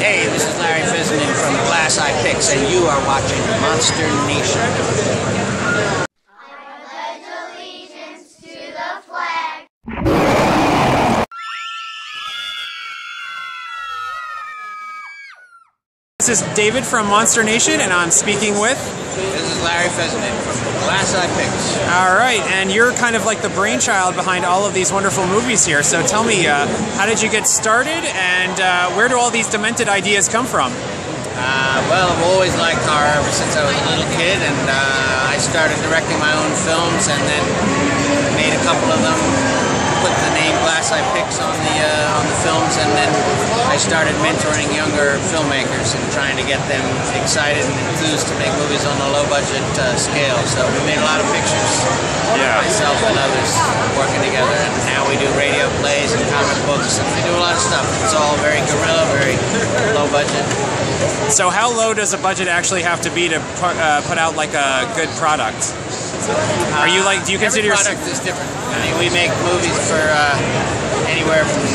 Hey, this is Larry Fessenden from Glass Eye Pixs, and you are watching Monster Nation. I pledge allegiance to the flag. This is David from Monster Nation, and I'm speaking with... This is Larry Fessenden from Glass Eye Pixs. All right, and you're kind of like the brainchild behind all of these wonderful movies here. So tell me, how did you get started, and where do all these demented ideas come from? Well, I've always liked horror ever since I was a little kid, and I started directing my own films, and then made a couple of them. Put the name Glass Eye Pix on the films, and then I started mentoring younger filmmakers and trying to get them excited and enthused to make movies on a low-budget scale. So we made a lot of pictures, myself and others working together, and now we do radio plays and comic books, and we do a lot of stuff. It's all very guerrilla, very low budget. So how low does a budget actually have to be to put out like a good product? Are you like? Do you consider every product is different? I mean, we make movies for anywhere from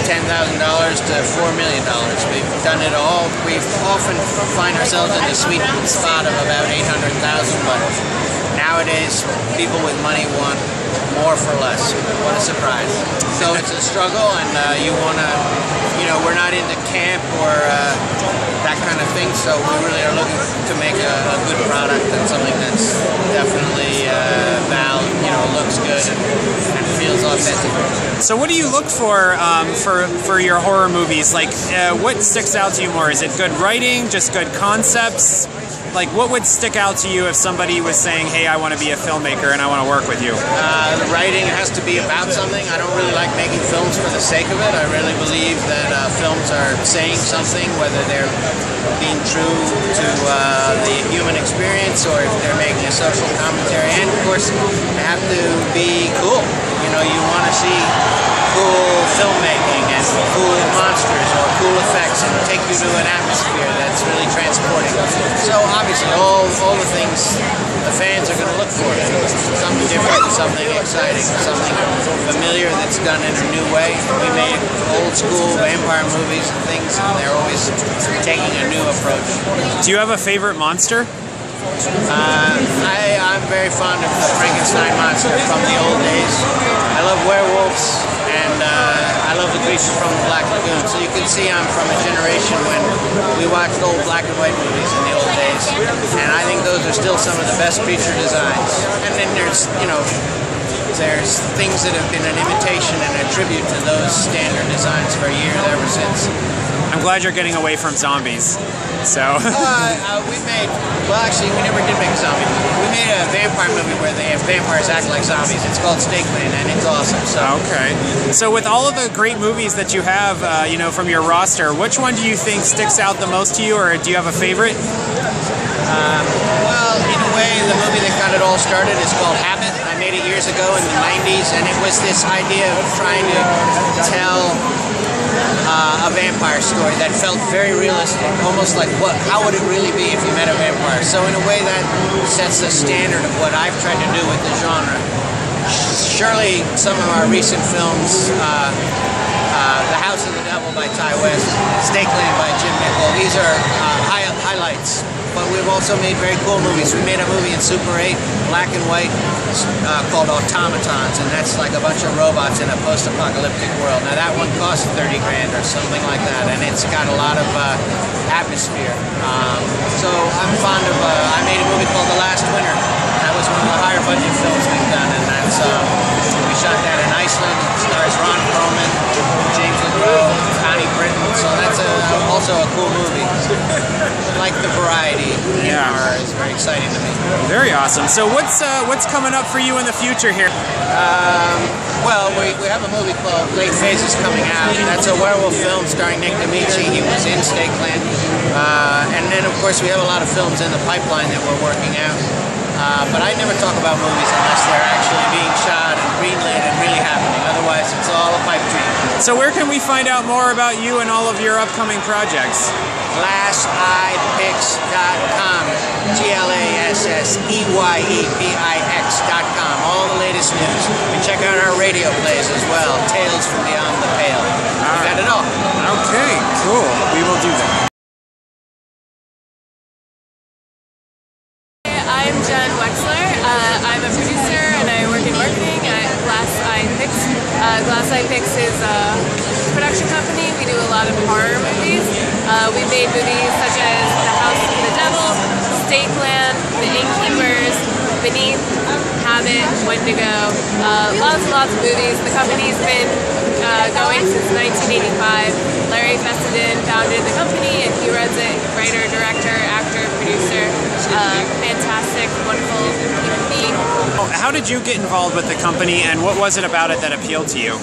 $10,000 to $4 million. We've done it all. We often find ourselves in the sweet spot of about $800,000, but nowadays people with money want more for less. What a surprise! So it's a struggle, and you want to, we're not into camp or that kind of thing. So we really are looking to make a good product and something that's definitely looks good and feels authentic. So what do you look for your horror movies? Like, what sticks out to you more? Is it good writing, just good concepts? Like, what would stick out to you if somebody was saying, hey, I want to be a filmmaker and I want to work with you? The writing has to be about something. I don't really like making films for the sake of it. I really believe that films are saying something, whether they're being true to the human experience or if they're making a social commentary. And, of course, they have to be cool. You want to see cool filmmaking and cool monsters or cool effects and take you to an atmosphere that's really transporting. So obviously all the things the fans are going to look for. Something different, something exciting, something familiar that's done in a new way. We made old school vampire movies and things, and they're always taking a new approach. Do you have a favorite monster? I'm very fond of the Frankenstein monster from the old days. I love werewolves, and I love the creature from the Black Lagoon. So you can see I'm from a generation when we watched old black and white movies in the old days, and I think those are still some of the best creature designs. And then there's things that have been an imitation and a tribute to those standard designs for years ever since. I'm glad you're getting away from zombies. So we never did make a zombie movie. We made a vampire movie where they have vampires act like zombies. It's called Snake Land, and it's awesome. So okay. So with all of the great movies that you have, from your roster, which one do you think sticks out the most to you, or do you have a favorite? Well, in a way, the movie that got it all started is called Habit. I made it years ago in the 90s, and it was this idea of trying to tell a vampire story that felt very realistic, almost like how would it really be if you met a vampire. So in a way that sets the standard of what I've tried to do with the genre. Surely some of our recent films, The House of the Devil by Ty West, Snake Land by Jim Nickel, these are highlights. But we've also made very cool movies. We made a movie in Super 8, black and white, called Automatons, and that's like a bunch of robots in a post-apocalyptic world. Now that one cost 30 grand or something like that, and it's got a lot of atmosphere. So I'm fond of, I made a movie called The Last Winter. That was one of the higher budget films we've done, and that's, we shot that in Iceland. It stars Ron Perlman, James LeGros, Connie Britton, so that's also a cool movie. Like the variety in horror is very exciting to me. Very awesome. So what's coming up for you in the future here? Well, we have a movie called Late Phases coming out. That's a werewolf film starring Nick D'Amici. He was in Snake Land. And then, of course, we have a lot of films in the pipeline that we're working out. But I never talk about movies unless they're actually being shot and greenlit and really happening. Otherwise, it's all a pipe dream. So where can we find out more about you and all of your upcoming projects? GlassEyePix.com. GlassEyePix.com. All the latest news. And check out our radio plays as well. Tales from Beyond the Pale. We got it all. Okay, cool. We will do that. lot of horror movies. We made movies such as The House of the Devil, Stakeland, The Innkeepers, Beneath, Habit, Wendigo, lots and lots of movies. The company's been going since 1985. Larry Fessenden founded the company and he runs it, writer, director, actor, producer, fantastic, wonderful human being. How did you get involved with the company and what was it about it that appealed to you?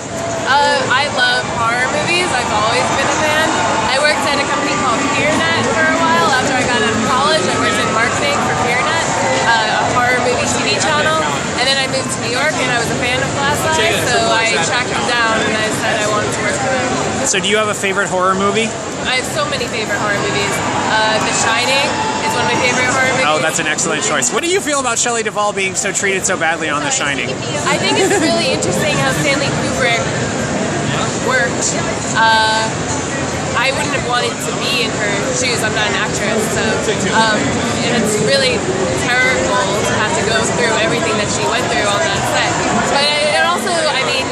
I love horror movies. I've always been a fan. I worked at a company called FearNet for a while. After I got out of college, I worked in marketing for FearNet, a horror movie TV channel. And then I moved to New York and I was a fan of Glass Eye, so I tracked them down and I said I wanted to work for them. So do you have a favorite horror movie? I have so many favorite horror movies. The Shining is one of my favorite horror movies. Oh, that's an excellent choice. What do you feel about Shelley Duvall being so treated so badly on The Shining? I think it's really interesting how Stanley Kubrick worked. I wouldn't have wanted to be in her shoes. I'm not an actress, so and it's really terrible to have to go through everything that she went through on that set. But it also, I mean,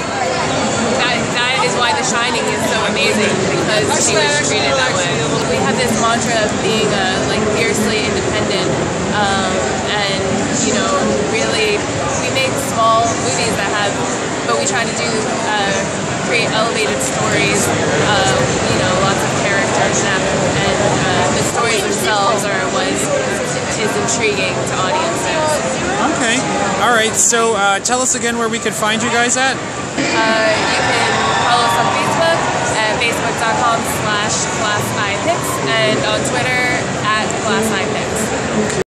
that is why The Shining is so amazing, because she was treated that way. We have this mantra of being like fiercely independent, and you know, really, we make small movies that have, but we try to do create elevated stories, you know, lots of character depth, and the stories themselves are what is intriguing to audiences. Okay. All right. So tell us again where we could find you guys at. You can follow us on Facebook at facebook.com/Glass Eye Pix and on Twitter at Glass Eye Pix.